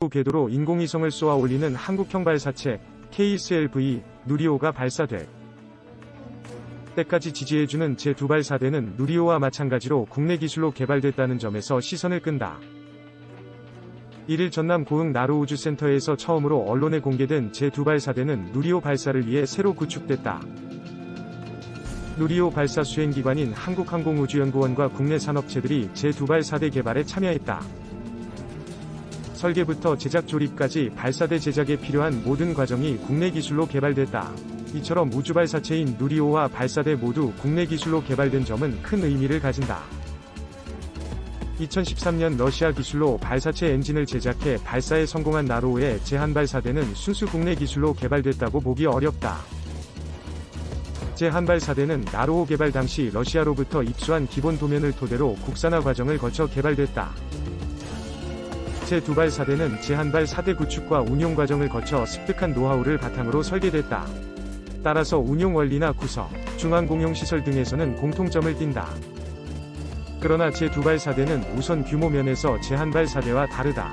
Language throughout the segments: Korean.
궤도로 인공위성을 쏘아 올리는 한국형 발사체 KSLV 누리호가 발사될 때까지 지지해주는 제2발사대는 누리호와 마찬가지로 국내 기술로 개발됐다는 점에서 시선을 끈다. 1일 전남 고흥 나로우주센터에서 처음으로 언론에 공개된 제2발사대는 누리호 발사를 위해 새로 구축됐다. 누리호 발사 수행기관인 한국항공우주연구원과 국내 산업체들이 제2발사대 개발에 참여했다. 설계부터 제작 조립까지 발사대 제작에 필요한 모든 과정이 국내 기술로 개발됐다. 이처럼 우주발사체인 누리호와 발사대 모두 국내 기술로 개발된 점은 큰 의미를 가진다. 2013년 러시아 기술로 발사체 엔진을 제작해 발사에 성공한 나로우의 제1발사대는 순수 국내 기술로 개발됐다고 보기 어렵다. 제1발사대는 나로우 개발 당시 러시아로부터 입수한 기본 도면을 토대로 국산화 과정을 거쳐 개발됐다. 제2발사대는 제1발사대 구축과 운용 과정을 거쳐 습득한 노하우를 바탕으로 설계됐다. 따라서 운용 원리나 구성, 중앙공용시설 등에서는 공통점을 띈다. 그러나 제2발사대는 우선 규모 면에서 제1발사대와 다르다.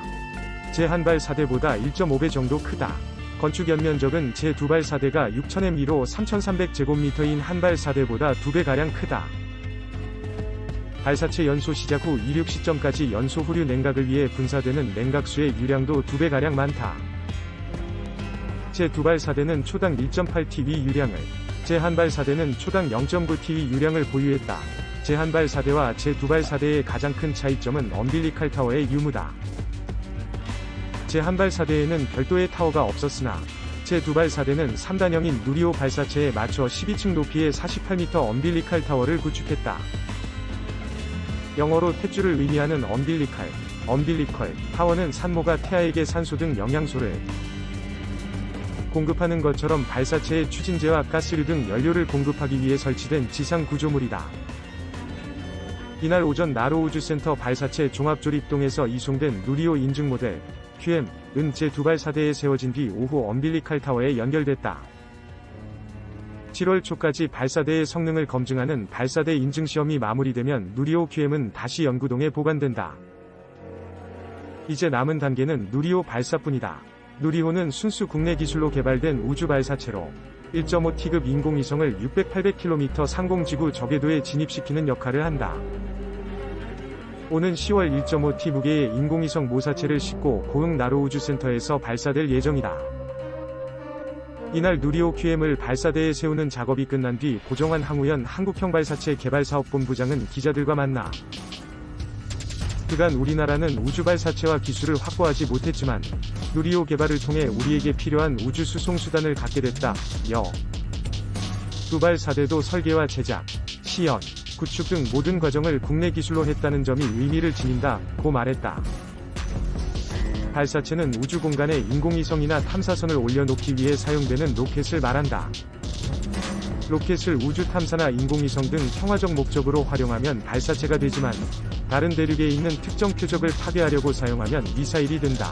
제1발사대보다 1.5배 정도 크다. 건축 연면적은 제2발사대가 6,000m로 3,300제곱미터인 한발사대보다 2배가량 크다. 발사체 연소 시작 후 이륙 시점까지 연소 후류 냉각을 위해 분사되는 냉각수의 유량도 2배가량 많다. 제2발사대는 초당 1.8TW 유량을, 제1발사대는 초당 0.9TW 유량을 보유했다. 제1발사대와 제2발사대의 가장 큰 차이점은 엄빌리칼 타워의 유무다. 제1발사대에는 별도의 타워가 없었으나 제2발사대는 3단형인 누리호 발사체에 맞춰 12층 높이의 48m 엄빌리칼 타워를 구축했다. 영어로 탯줄을 의미하는 엄빌리컬 타워는 산모가 태아에게 산소 등 영양소를 공급하는 것처럼 발사체의 추진제와 가스류 등 연료를 공급하기 위해 설치된 지상 구조물이다. 이날 오전 나로우주센터 발사체 종합조립동에서 이송된 누리호 인증 모델 QM은 제2발사대에 세워진 뒤 오후 엄빌리칼 타워에 연결됐다. 7월 초까지 발사대의 성능을 검증하는 발사대 인증시험이 마무리되면 누리호 QM은 다시 연구동에 보관된다. 이제 남은 단계는 누리호 발사뿐이다. 누리호는 순수 국내 기술로 개발된 우주발사체로 1.5T급 인공위성을 600-800km 상공지구 저궤도에 진입시키는 역할을 한다. 오는 10월 1.5T 무게의 인공위성 모사체를 싣고 고흥 나로우주센터에서 발사될 예정이다. 이날 누리호 QM을 발사대에 세우는 작업이 끝난 뒤 고정환 항우연 한국형 발사체 개발사업본부장은 기자들과 만나 그간 우리나라는 우주발사체와 기술을 확보하지 못했지만 누리호 개발을 통해 우리에게 필요한 우주 수송 수단을 갖게 됐다. 두 발사대도 설계와 제작, 시연, 구축 등 모든 과정을 국내 기술로 했다는 점이 의미를 지닌다고 말했다. 발사체는 우주 공간에 인공위성이나 탐사선을 올려놓기 위해 사용되는 로켓을 말한다. 로켓을 우주 탐사나 인공위성 등 평화적 목적으로 활용하면 발사체가 되지만 다른 대륙에 있는 특정 표적을 파괴하려고 사용하면 미사일이 된다.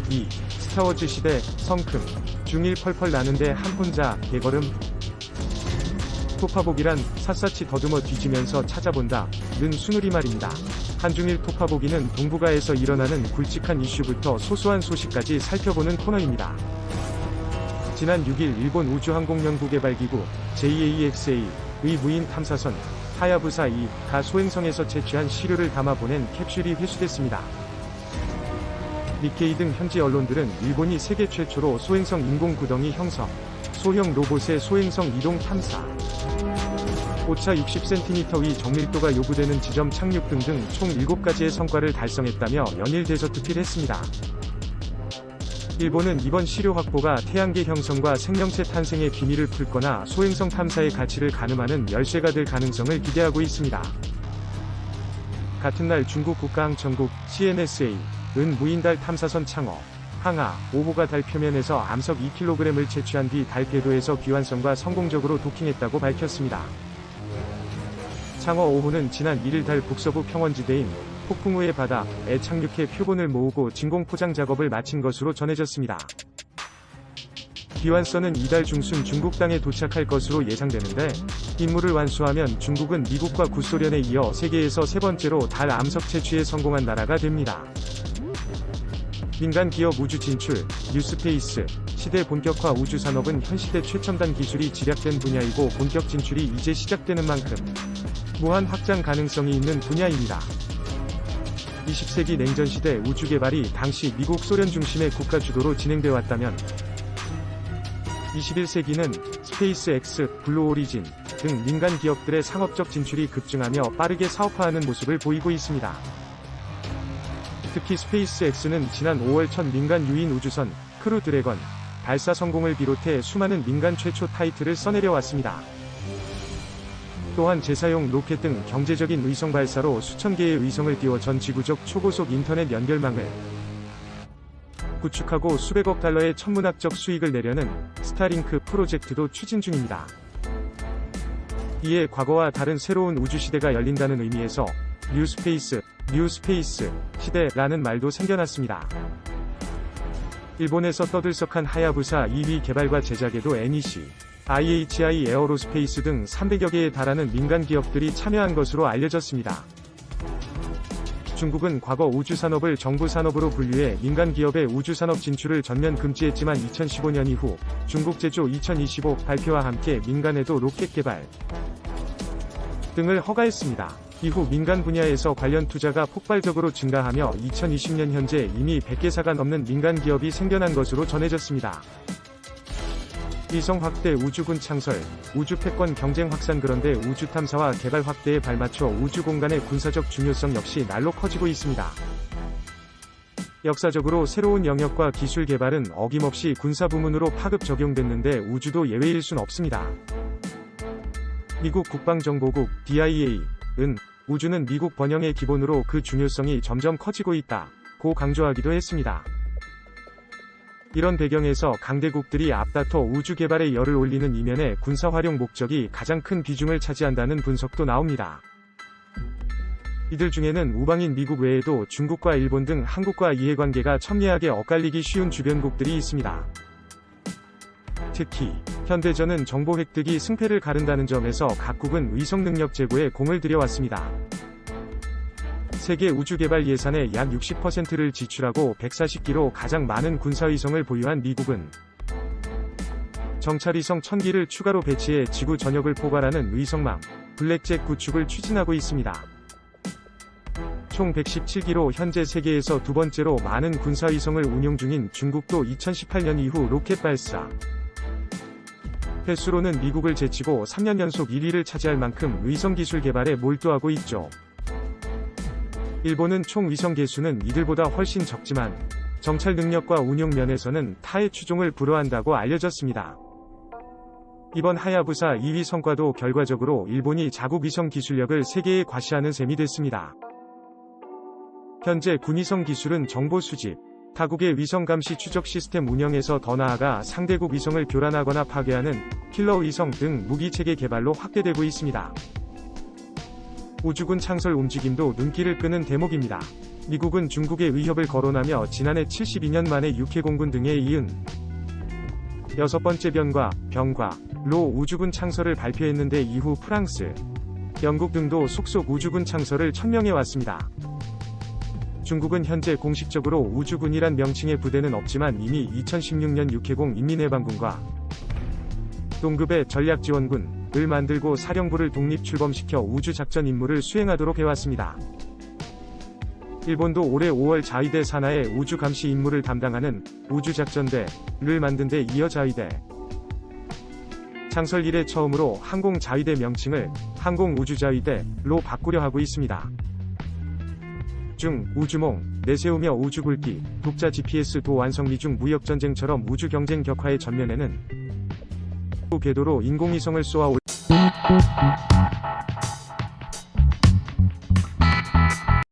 2. 스타워즈 시대 성큼 중일 펄펄 나는데 한 혼자 개걸음. 토파보기란 샅샅이 더듬어 뒤지면서 찾아본다 는 순우리말입니다. 한중일 토파보기는 동북아에서 일어나는 굵직한 이슈부터 소소한 소식까지 살펴보는 코너입니다. 지난 6일 일본 우주항공연구개발기구 JAXA의 무인 탐사선 하야부사 2가 소행성에서 채취한 시료를 담아 보낸 캡슐이 회수됐습니다. 니케이 등 현지 언론들은 일본이 세계 최초로 소행성 인공구덩이 형성, 소형 로봇의 소행성 이동 탐사, 오차 60cm 위 정밀도가 요구되는 지점 착륙 등등 총 7가지의 성과를 달성했다며 연일 대저특필했습니다. 일본은 이번 시료 확보가 태양계 형성과 생명체 탄생의 비밀을 풀거나 소행성 탐사의 가치를 가늠하는 열쇠가 될 가능성을 기대하고 있습니다. 같은 날 중국 국가항천국 CNSA은 무인달 탐사선 창어, 항아 5호가 달 표면에서 암석 2kg을 채취한 뒤 달 궤도에서 귀환선과 성공적으로 도킹했다고 밝혔습니다. 창어 5호는 지난 1일 달 북서부 평원지대인 폭풍우의 바다에 착륙해 표본을 모으고 진공 포장 작업을 마친 것으로 전해졌습니다. 비완선은 이달 중순 중국 땅에 도착할 것으로 예상되는데, 임무를 완수하면 중국은 미국과 구소련에 이어 세계에서 세 번째로 달 암석 채취에 성공한 나라가 됩니다. 민간 기업 우주 진출, 뉴스페이스, 시대 본격화 우주 산업은 현 시대 최첨단 기술이 집약된 분야이고 본격 진출이 이제 시작되는 만큼 무한 확장 가능성이 있는 분야입니다. 20세기 냉전 시대 우주 개발이 당시 미국 소련 중심의 국가 주도로 진행돼 왔다면 21세기는 스페이스X, 블루오리진 등 민간 기업들의 상업적 진출이 급증하며 빠르게 사업화하는 모습을 보이고 있습니다. 특히 스페이스X는 지난 5월 첫 민간 유인 우주선 크루 드래건 발사 성공을 비롯해 수많은 민간 최초 타이틀을 써내려왔습니다. 또한 재사용 로켓 등 경제적인 의성 발사로 수천 개의 의성을 띄워 전 지구적 초고속 인터넷 연결망을 구축하고 수백억 달러의 천문학적 수익을 내려는 스타링크 프로젝트도 추진 중입니다. 이에 과거와 다른 새로운 우주 시대가 열린다는 의미에서 뉴스페이스 시대라는 말도 생겨났습니다. 일본에서 떠들썩한 하야부사 2위 개발과 제작에도 NEC, IHI 에어로스페이스 등 300여 개에 달하는 민간 기업들이 참여한 것으로 알려졌습니다. 중국은 과거 우주산업을 정부산업으로 분류해 민간 기업의 우주산업 진출을 전면 금지했지만 2015년 이후 중국 제조 2025 발표와 함께 민간에도 로켓 개발 등을 허가했습니다. 이후 민간 분야에서 관련 투자가 폭발적으로 증가하며 2020년 현재 이미 100개사가 넘는 민간 기업이 생겨난 것으로 전해졌습니다. 위성 확대 우주군 창설, 우주 패권 경쟁 확산. 그런데 우주 탐사와 개발 확대에 발맞춰 우주 공간의 군사적 중요성 역시 날로 커지고 있습니다. 역사적으로 새로운 영역과 기술 개발은 어김없이 군사 부문으로 파급 적용됐는데 우주도 예외일 순 없습니다. 미국 국방정보국 DIA는 우주는 미국 번영의 기본으로 그 중요성이 점점 커지고 있다고 강조하기도 했습니다. 이런 배경에서 강대국들이 앞다퉈 우주 개발에 열을 올리는 이면에 군사 활용 목적이 가장 큰 비중을 차지한다는 분석도 나옵니다. 이들 중에는 우방인 미국 외에도 중국과 일본 등 한국과 이해관계가 첨예하게 엇갈리기 쉬운 주변국들이 있습니다. 특히 현대전은 정보 획득이 승패를 가른다는 점에서 각국은 위성 능력 제고에 공을 들여왔습니다. 세계 우주 개발 예산의 약 60%를 지출하고 140기로 가장 많은 군사위성을 보유한 미국은 정찰위성 1000기를 추가로 배치해 지구 전역을 포괄하는 위성망 블랙잭 구축을 추진하고 있습니다. 총 117기로 현재 세계에서 두 번째로 많은 군사위성을 운용 중인 중국도 2018년 이후 로켓 발사 횟수로는 미국을 제치고 3년 연속 1위를 차지할 만큼 위성 기술 개발에 몰두하고 있죠. 일본은 총 위성 개수는 이들보다 훨씬 적지만 정찰 능력과 운용 면에서는 타의 추종을 불허한다고 알려졌습니다. 이번 하야부사 2위 성과도 결과적으로 일본이 자국 위성 기술력을 세계에 과시하는 셈이 됐습니다. 현재 군위성 기술은 정보 수집, 타국의 위성 감시 추적 시스템 운영에서 더 나아가 상대국 위성을 교란하거나 파괴하는 킬러 위성 등 무기 체계 개발로 확대되고 있습니다. 우주군 창설 움직임도 눈길을 끄는 대목입니다. 미국은 중국의 위협을 거론하며 지난해 72년 만에 육해공군 등에 이은 6번째 병과,로 우주군 창설을 발표했는데 이후 프랑스, 영국 등도 속속 우주군 창설을 천명해왔습니다. 중국은 현재 공식적으로 우주군이란 명칭의 부대는 없지만 이미 2016년 육해공 인민해방군과 동급의 전략지원군을 만들고 사령부를 독립 출범시켜 우주작전 임무를 수행하도록 해왔습니다. 일본도 올해 5월 자위대 산하의 우주감시 임무를 담당하는 우주작전대를 만든 데 이어 자위대 창설 이래 처음으로 항공자위대 명칭을 항공우주자위대로 바꾸려 하고 있습니다. 우주몽, 내세우며 우주굴기, 독자 GPS 도 완성. 미중 무역전쟁처럼 우주경쟁 격화의 전면에는 궤도로 인공위성을 쏘아